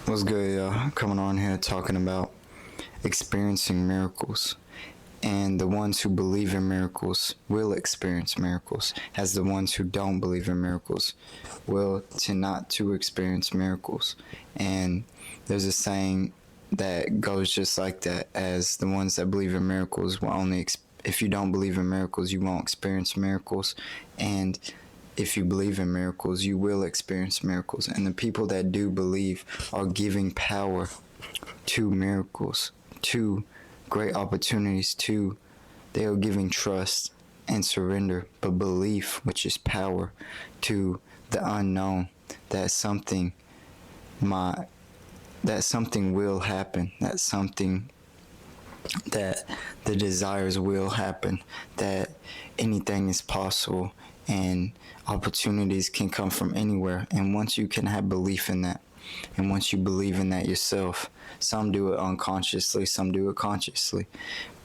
What's good, y'all? Coming on here talking about experiencing miracles. And the ones who believe in miracles will experience miracles, as the ones who don't believe in miracles will tend not to experience miracles. And there's a saying that goes just like that, as the ones that believe in miracles will only, if you don't believe in miracles, you won't experience miracles. And if you believe in miracles, you will experience miracles. And the people that do believe are giving power to miracles, to great opportunities, to they are giving trust and surrender, but belief, which is power, to the unknown, that something will happen, that the desires will happen, that anything is possible, and opportunities can come from anywhere. And once you can have belief in that, and once you believe in that yourself, some do it unconsciously, some do it consciously,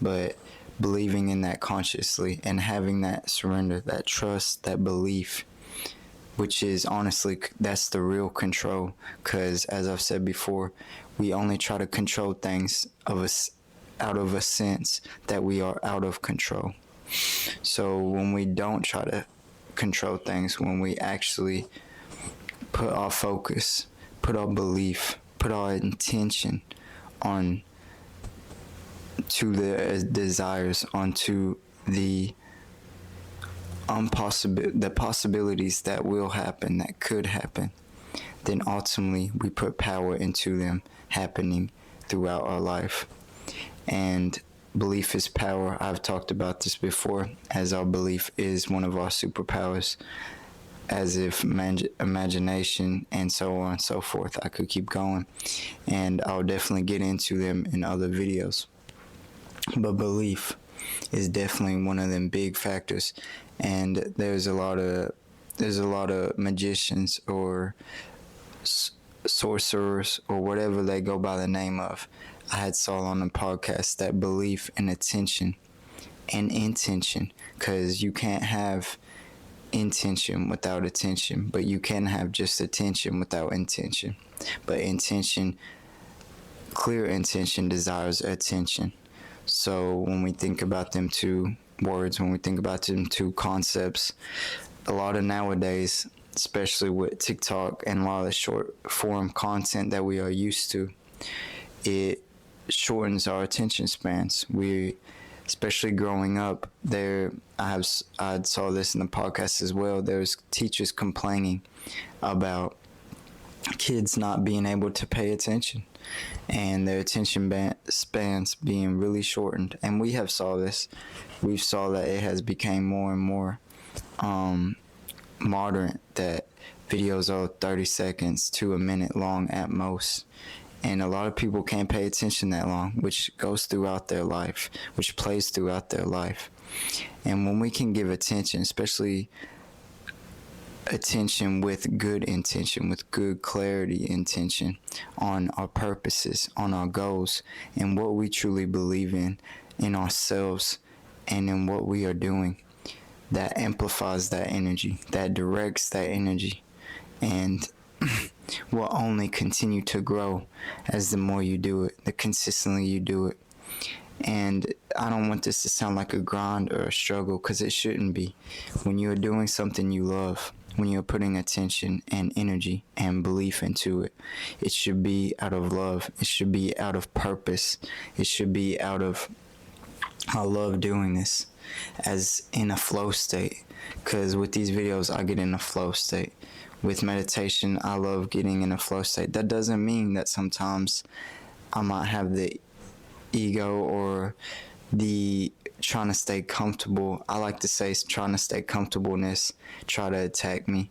but believing in that consciously and having that surrender, that trust, that belief, which is honestly, that's the real control. Because as I've said before, we only try to control things out of a sense that we are out of control. So when we don't try to control things, when we actually put our focus, put our belief, put our intention on to the desires, onto the possibilities that will happen, that could happen, then ultimately we put power into them happening throughout our life. And belief is power. I've talked about this before, as our belief is one of our superpowers, as if imagination and so on and so forth. I could keep going, and I'll definitely get into them in other videos. But belief is definitely one of them big factors. And there's a lot of magicians or sorcerers or whatever they go by the name of. I had saw on the podcast that belief and attention and intention, because you can't have intention without attention, but you can have just attention without intention. But intention, clear intention, desires attention. So when we think about them two words, when we think about them two concepts, a lot of nowadays, especially with TikTok and a lot of the short form content that we are used to, it shortens our attention spans. We, especially growing up, I saw this in the podcast as well. There's teachers complaining about kids not being able to pay attention and their attention spans being really shortened. And we have saw this. We've saw that it has become more and more modern, that videos are 30 seconds to a minute long at most. And a lot of people can't pay attention that long, which goes throughout their life, which plays throughout their life. And when we can give attention, especially attention with good intention, with good clarity intention on our purposes, on our goals, and what we truly believe in ourselves, and in what we are doing, that amplifies that energy, that directs that energy, and will only continue to grow as the more you do it, the consistently you do it. And I don't want this to sound like a grind or a struggle, because it shouldn't be. When you're doing something you love, when you're putting attention and energy and belief into it, it should be out of love. It should be out of purpose. It should be out of, I love doing this, as in a flow state. Because with these videos, I get in a flow state. With meditation, I love getting in a flow state. That doesn't mean that sometimes I might have the ego or the trying to stay comfortable. I like to say trying to stay comfortableness try to attack me,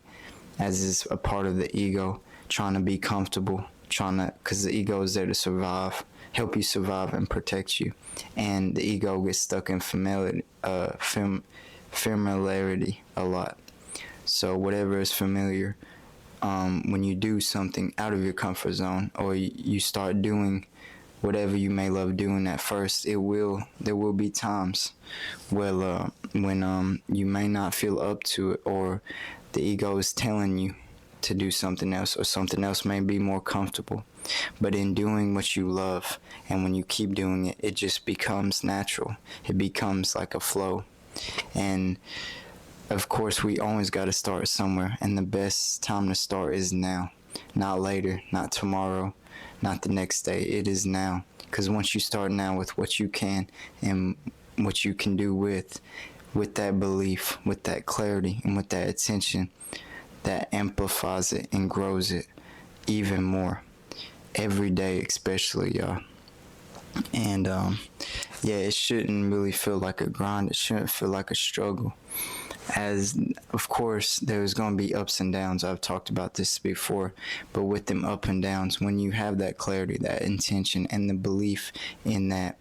as is a part of the ego, trying to be comfortable, because the ego is there to survive, help you survive and protect you. And the ego gets stuck in familiarity a lot. So whatever is familiar, when you do something out of your comfort zone, or you start doing whatever you may love doing at first, there will be times when you may not feel up to it, or the ego is telling you to do something else, or something else may be more comfortable. But in doing what you love, and when you keep doing it, it just becomes natural. It becomes like a flow. And of course, we always got to start somewhere, and the best time to start is now. Not later, not tomorrow, not the next day. It is now. Because once you start now with what you can and what you can do with that belief, with that clarity, and with that attention, that amplifies it and grows it even more. Every day, especially, y'all. And yeah, it shouldn't really feel like a grind. It shouldn't feel like a struggle. As of course, there's going to be ups and downs. I've talked about this before, but with them up and downs, when you have that clarity, that intention, and the belief in that,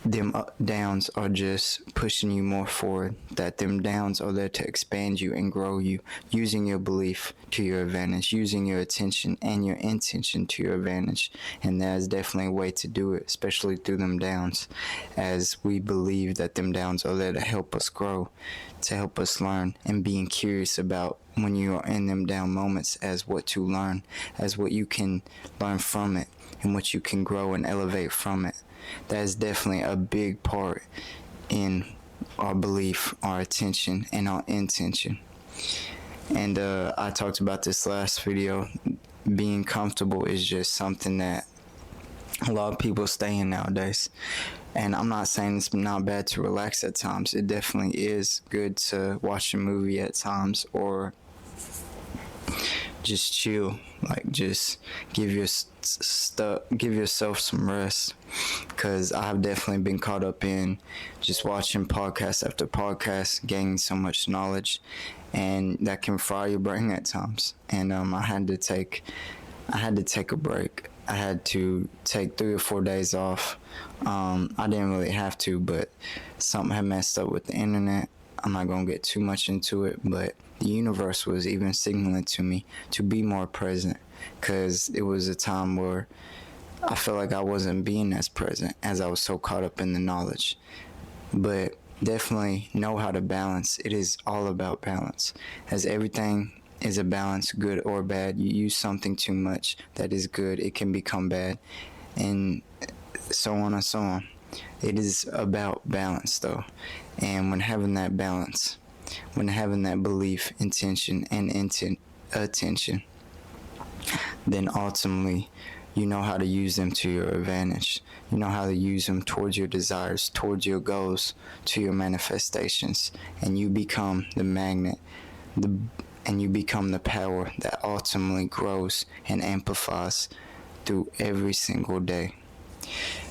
them downs are just pushing you more forward, that them downs are there to expand you and grow you, using your belief to your advantage, using your attention and your intention to your advantage. And there's definitely a way to do it, especially through them downs, as we believe that them downs are there to help us grow, to help us learn, and being curious about, when you are in them down moments, as what to learn, as what you can learn from it, and what you can grow and elevate from it. That is definitely a big part in our belief, our attention, and our intention. And I talked about this last video. Being comfortable is just something that a lot of people stay in nowadays. And I'm not saying it's not bad to relax at times. It definitely is good to watch a movie at times, or just chill, like just give yourself some rest. Because I've definitely been caught up in just watching podcast after podcast, gaining so much knowledge, and that can fry your brain at times. And I had to take a break. I had to take 3 or 4 days off. I didn't really have to, but something had messed up with the internet. I'm not gonna get too much into it, but the universe was even signaling to me to be more present, because it was a time where I felt like I wasn't being as present, as I was so caught up in the knowledge. But definitely know how to balance. It is all about balance, as everything is a balance, good or bad. You use something too much that is good, it can become bad, and so on and so on. It is about balance, though. And when having that balance, when having that belief, intention, and attention, then ultimately you know how to use them to your advantage. You know how to use them towards your desires, towards your goals, to your manifestations, and you become the magnet, and you become the power that ultimately grows and amplifies through every single day.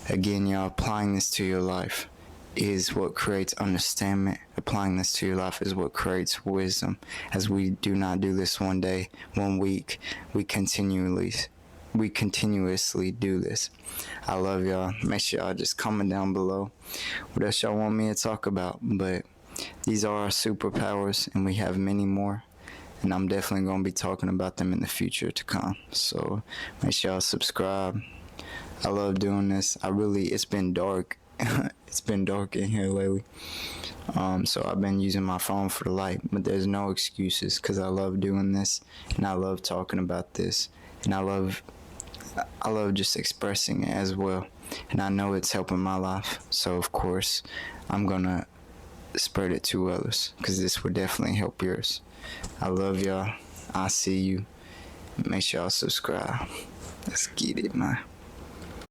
Again, y'all, applying this to your life is what creates understanding. Applying this to your life is what creates wisdom. As we do not do this one day, 1 week, we continuously do this. I love y'all. Make sure y'all just comment down below what else y'all want me to talk about. But these are our superpowers, and we have many more. And I'm definitely going to be talking about them in the future to come. So make sure y'all subscribe. I love doing this. It's been dark. It's been dark in here lately. So I've been using my phone for the light, but there's no excuses, because I love doing this, and I love talking about this, and I love just expressing it as well. And I know it's helping my life. So of course, I'm gonna spread it to others, because this would definitely help yours. I love y'all. I see you. Make sure y'all subscribe. Let's get it, man.